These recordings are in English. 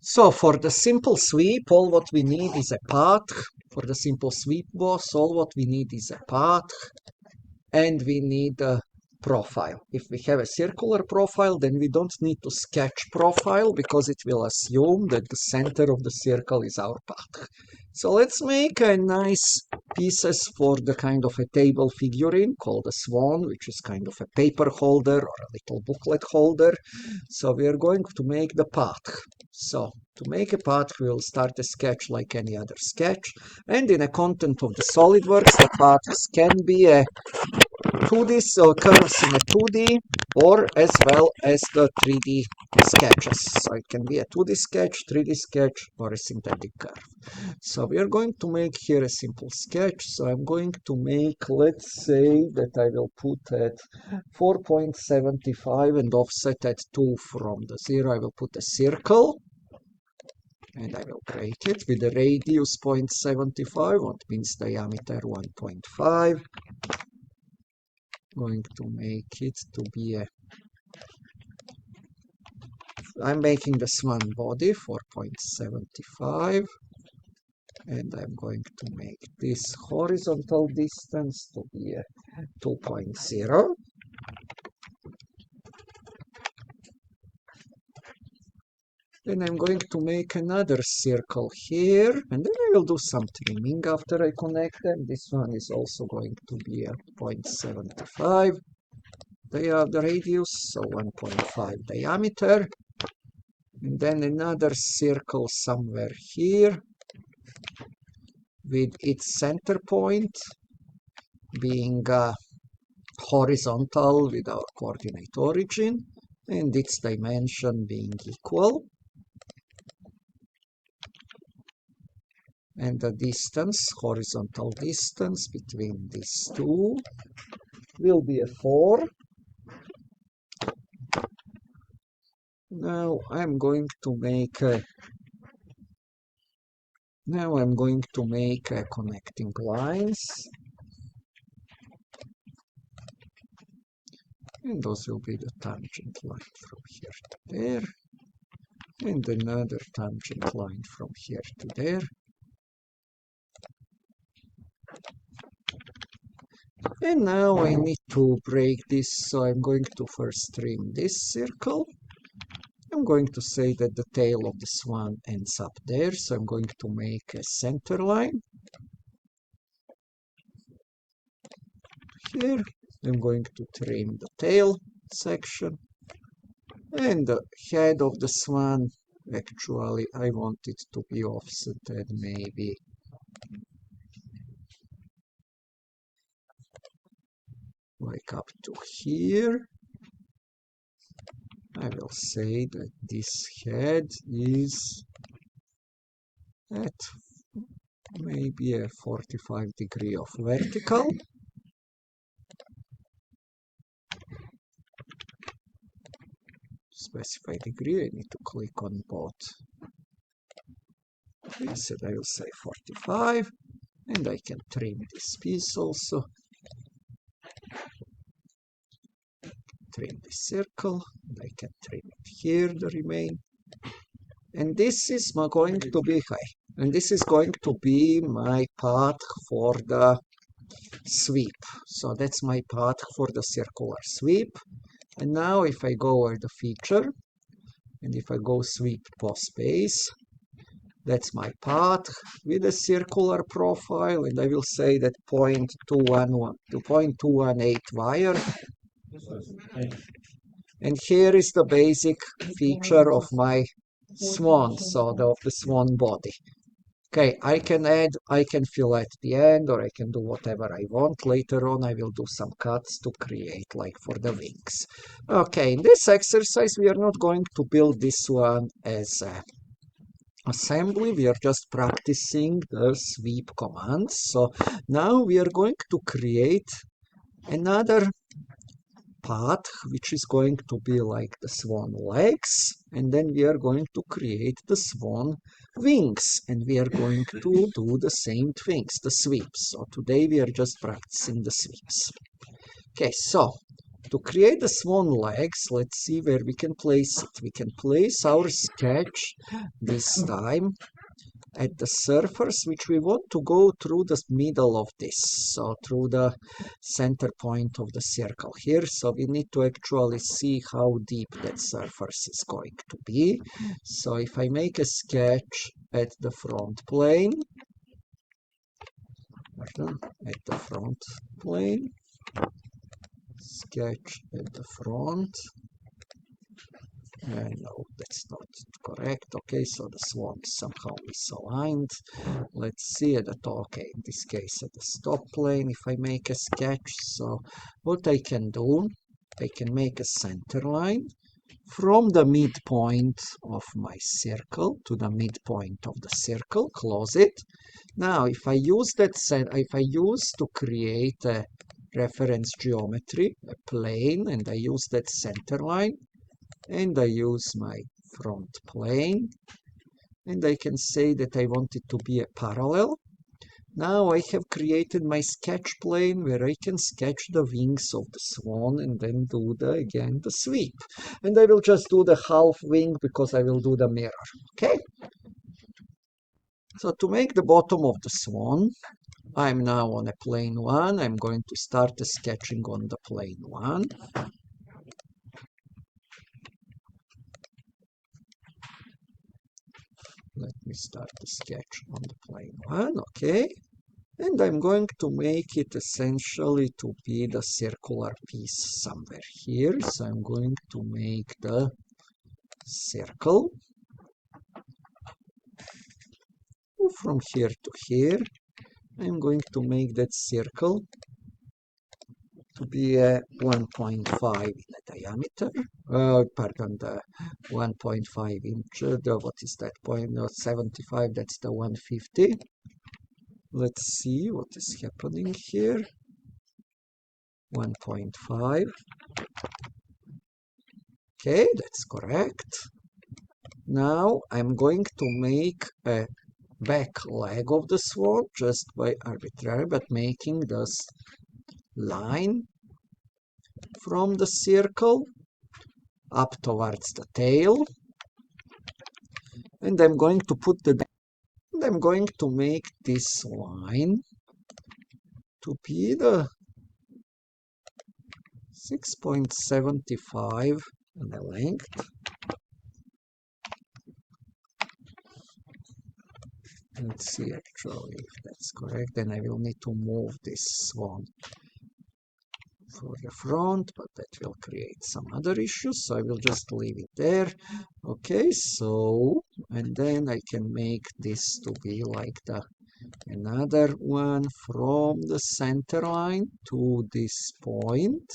So for the simple sweep, all what we need is a path. For the simple sweep boss, all what we need is a path, and we need a profile. If we have a circular profile, then we don't need to sketch profile because it will assume that the center of the circle is our path. So let's make a nice pieces for the kind of a table figurine called a swan, which is kind of a paper holder or a little booklet holder. So we are going to make the path. So to make a path, we will start a sketch like any other sketch. And in the content of the SolidWorks, the paths can be a 2D, so curves in a 2D, or as well as the 3D sketches. So it can be a 2D sketch, 3D sketch, or a synthetic curve. So we are going to make here a simple sketch. So I'm going to make, let's say that I will put at 4.75 and offset at 2 from the 0. I will put a circle. And I will break it with a radius 0.75, what means diameter 1.5. Going to make it to be a, I'm making the swan body 4.75, and I'm going to make this horizontal distance to be a 2.0. Then I'm going to make another circle here, and then I will do some trimming after I connect them. This one is also going to be a 0.75. The radius, so 1.5 diameter. And then another circle somewhere here with its center point being horizontal with our coordinate origin and its dimension being equal. And the distance, horizontal distance between these two will be a 4. Now I'm going to make connecting lines. And those will be the tangent line from here to there. And another tangent line from here to there. And now I need to break this, so I'm going to first trim this circle. I'm going to say that the tail of the swan ends up there, so I'm going to make a center line. Here, I'm going to trim the tail section. And the head of the swan, actually, I want it to be offsetted maybe like up to here. I will say that this head is at maybe a 45 degree of vertical. Specify degree, I need to click on both. Yes, and I will say 45, and I can trim this piece also. Trim the circle, and I can trim it here, the remain. And this is going to be high. And this is going to be my path for the sweep. So that's my path for the circular sweep. And now if I go over the feature, and if I go sweep boss base, that's my path with a circular profile, and I will say that 0.211 to 0.218 wire. And here is the basic feature of my swan, so of the swan body. Okay, I can add, I can fill at the end, or I can do whatever I want. Later on, I will do some cuts to create, like for the wings. Okay, in this exercise, we are not going to build this one as a assembly. We are just practicing the sweep commands. So now we are going to create another path, which is going to be like the swan legs, and then we are going to create the swan wings, and we are going to do the same things, the sweeps. So today we are just practicing the sweeps. Okay, so To create the swan legs, let's see where we can place it. We can place our sketch this time at the surface which we want to go through the middle of this, so through the center point of the circle here. So we need to actually see how deep that surface is going to be. So if I make a sketch at the front plane, sketch at the front, no, that's not correct. Okay, so the swan is somehow misaligned. Let's see at the top. Okay, in this case at the stop plane, if I make a sketch, so what I can do, I can make a center line from the midpoint of my circle to the midpoint of the circle, close it. Now, if I use to create a reference geometry, a plane, and I use that center line, and I use my front plane, and I can say that I want it to be a parallel. Now I have created my sketch plane where I can sketch the wings of the swan and then do again the sweep. And I will just do the half wing because I will do the mirror. Okay? So to make the bottom of the swan, I'm now on a plane 1. I'm going to start the sketching on the plane 1. Let me start the sketch on the plane 1, okay? And I'm going to make it essentially to be the circular piece somewhere here. So I'm going to make the circle from here to here. I'm going to make that circle to be a 1.5 in the diameter. The 1.5 inch. What is that point? No, 75. That's the 150. Let's see what is happening here. 1.5. Okay, that's correct. Now I'm going to make a back leg of the swan just by arbitrary, but making this line from the circle up towards the tail. And I'm going to I'm going to make this line to be the 6.75 in the length. Let's see actually if that's correct. Then I will need to move this swan for the front, but that will create some other issues, so I will just leave it there. Okay, so, and then I can make this to be like another one from the center line to this point.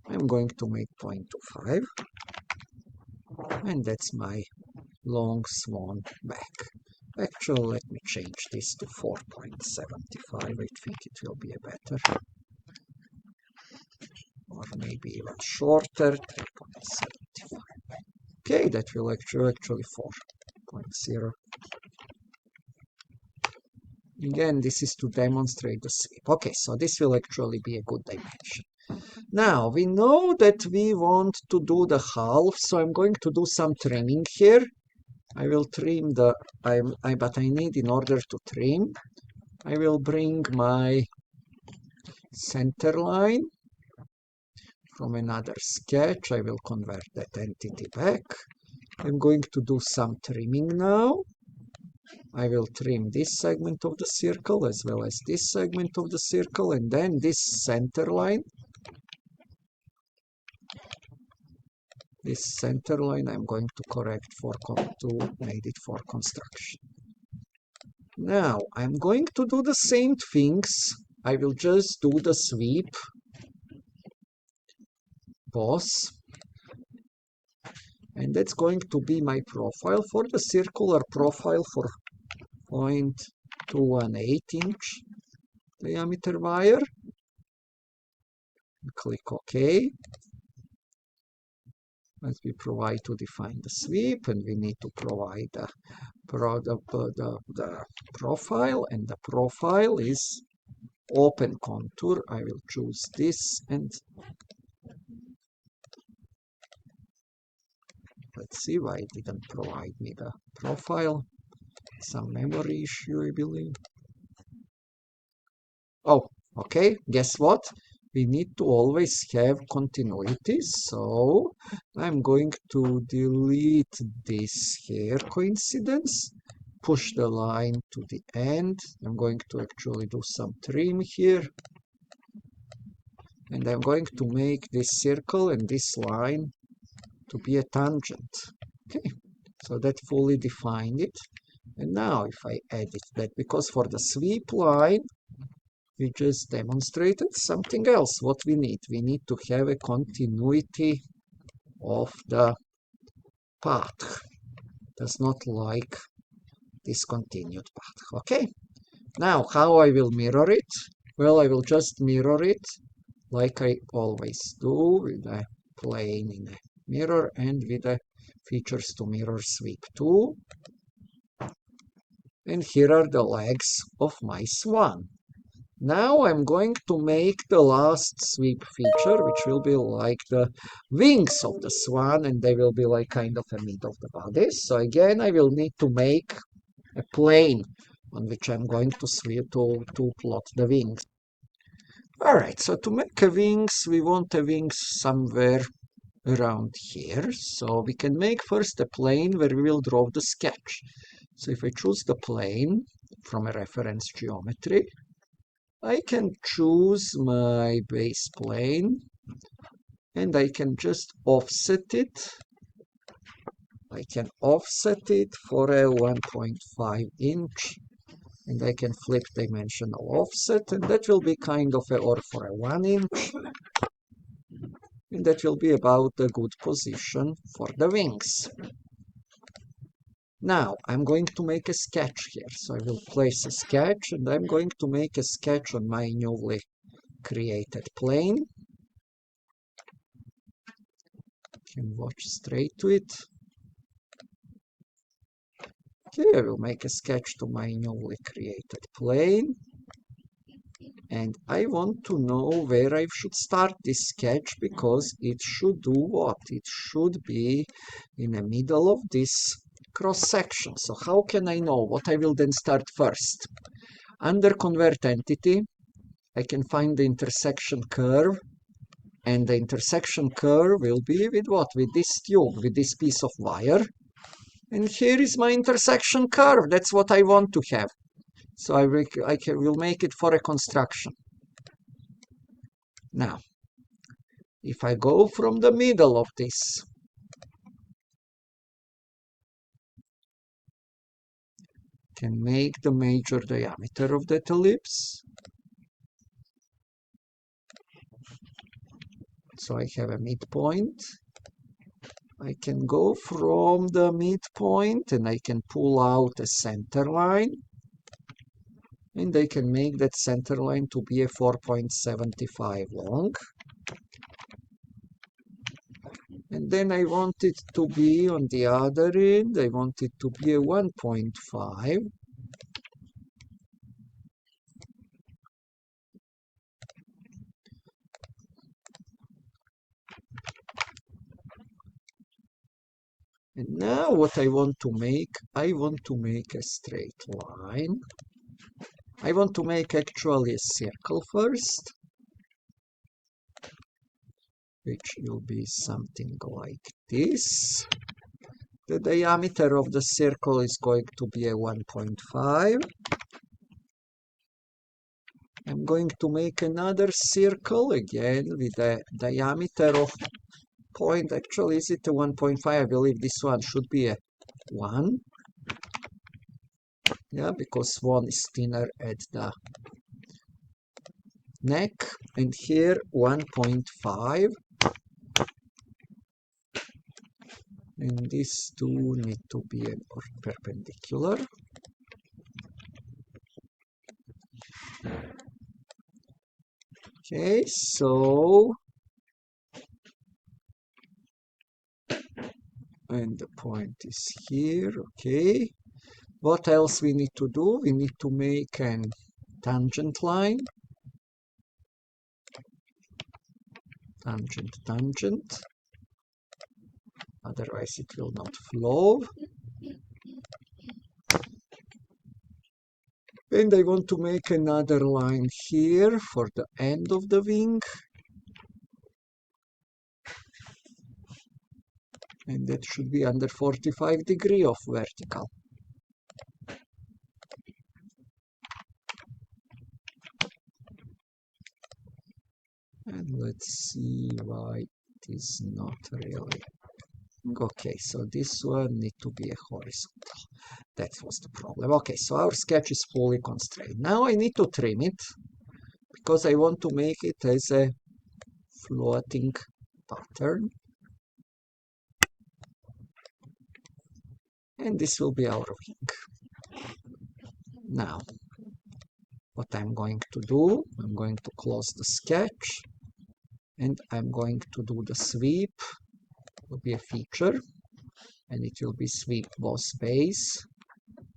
I'm going to make 0.25, and that's my long swan back. Actually, let me change this to 4.75. I think it will be a better, or maybe even shorter, 3.75. Okay, that will actually 4.0. Again, this is to demonstrate the sweep. Okay, so this will actually be a good dimension. Now, we know that we want to do the half, so I'm going to do some trimming here. I will trim but I need, in order to trim, I will bring my center line from another sketch. I will convert that entity back. I'm going to do some trimming now. I will trim this segment of the circle as well as this segment of the circle, and then this center line. This center line I'm going to correct to make it for construction. Now I'm going to do the same things. I will just do the sweep, boss, and that's going to be my profile for the circular profile for 0.218 inch diameter wire. Click OK. As we provide to define the sweep, and we need to provide the profile, and the profile is open contour. I will choose this, and let's see why it didn't provide me the profile. Some memory issue, I believe. Oh, okay, guess what? We need to always have continuity, so I'm going to delete this here coincidence, push the line to the end. I'm going to actually do some trim here, and I'm going to make this circle and this line to be a tangent. Okay, so that fully defined it. And now if I edit that, because for the sweep line, we just demonstrated something else. What we need to have a continuity of the path. Does not like discontinued path. Okay, now how I will mirror it? Well, I will just mirror it like I always do, with a plane in a mirror and with a features to mirror sweep tool. And here are the legs of my swan. Now I'm going to make the last sweep feature, which will be like the wings of the swan, and they will be like kind of a mid of the body. So again, I will need to make a plane on which I'm going to sweep to plot the wings. Alright, so to make a wings, we want a wings somewhere around here. So we can make first a plane where we will draw the sketch. So if I choose the plane from a reference geometry, I can choose my base plane and I can just offset it. I can offset it for a 1.5 inch and I can flip dimensional offset, and that will be kind of a, or for a 1 inch, and that will be about a good position for the wings. Now I'm going to make a sketch here, so I will place a sketch and I'm going to make a sketch on my newly created plane. You can watch straight to it. Okay, I will make a sketch to my newly created plane. And I want to know where I should start this sketch, because it should do what? It should be in the middle of this cross section. So how can I know what I will then start first? Under convert entity, I can find the intersection curve, and the intersection curve will be with what? With this tube, with this piece of wire. And here is my intersection curve. That's what I want to have. So I will make it for a construction. Now, if I go from the middle of this, can make the major diameter of that ellipse. So I have a midpoint. I can go from the midpoint and I can pull out a center line. And I can make that center line to be a 4.75 long. And then I want it to be on the other end, I want it to be a 1.5. And now what I want to make a straight line. I want to make actually a circle first, which will be something like this. The diameter of the circle is going to be a 1.5. I'm going to make another circle again with a diameter of point. Actually, is it a 1.5? I believe this one should be a 1. Yeah, because Swan is thinner at the neck. And here 1.5. And these two need to be perpendicular. Okay, so, and the point is here. Okay, what else we need to do? We need to make a tangent line. Tangent. otherwise it will not flow. And I want to make another line here for the end of the wing. And that should be under 45 degrees of vertical. And let's see why it is not really. Okay, so this one needs to be a horizontal. That was the problem. Okay, so our sketch is fully constrained. Now I need to trim it because I want to make it as a floating pattern. And this will be our wing. Now, what I'm going to do, I'm going to close the sketch and I'm going to do the sweep. It will be a feature and it will be sweep both base.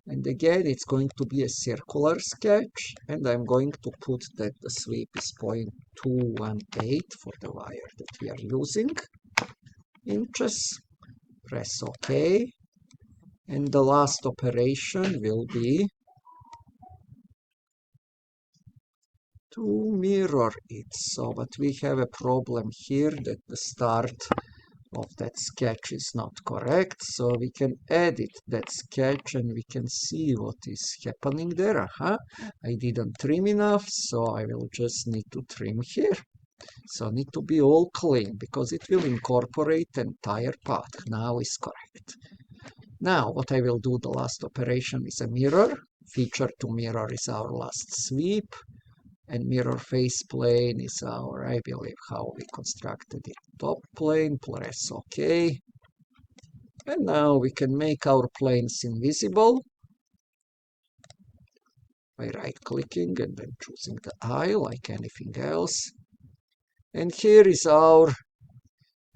And again, it's going to be a circular sketch and I'm going to put that the sweep is 0.218 for the wire that we are using. Inches. Press OK. And the last operation will be to mirror it. So, but we have a problem here that the start of that sketch is not correct. So we can edit that sketch and we can see what is happening there. I didn't trim enough, so I will just need to trim here. So need to be all clean because it will incorporate the entire path. Now is correct. Now what I will do, the last operation is a mirror. Feature to mirror is our last sweep. And mirror face plane is our, I believe, how we constructed it. Top plane, press OK. And now we can make our planes invisible by right-clicking and then choosing the eye like anything else. And here is our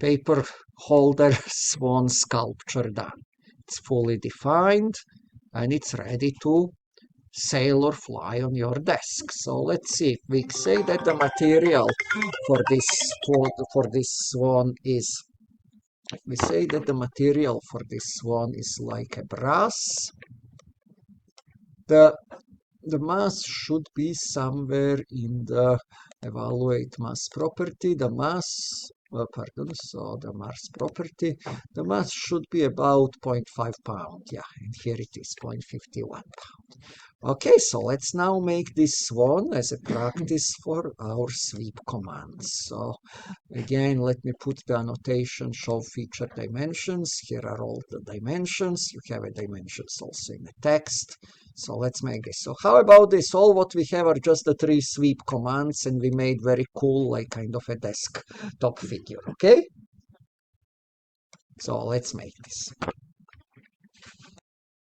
paper holder swan sculpture done. It's fully defined and it's ready to sail or fly on your desk. So let's see if we say that the material for this swan is, if we say that the material for this swan is like a brass, the mass should be somewhere in the evaluate mass property. The mass, so the mass property, the mass should be about 0.5 pound. Yeah, and here it is 0.51 pound. Okay, so let's now make this swan as a practice for our sweep commands. So again, let me put the annotation show feature dimensions. Here are all the dimensions. You have a dimensions also in the text. So let's make this. So how about this? All what we have are just the 3 sweep commands and we made very cool, like kind of a desktop figure, okay? So let's make this.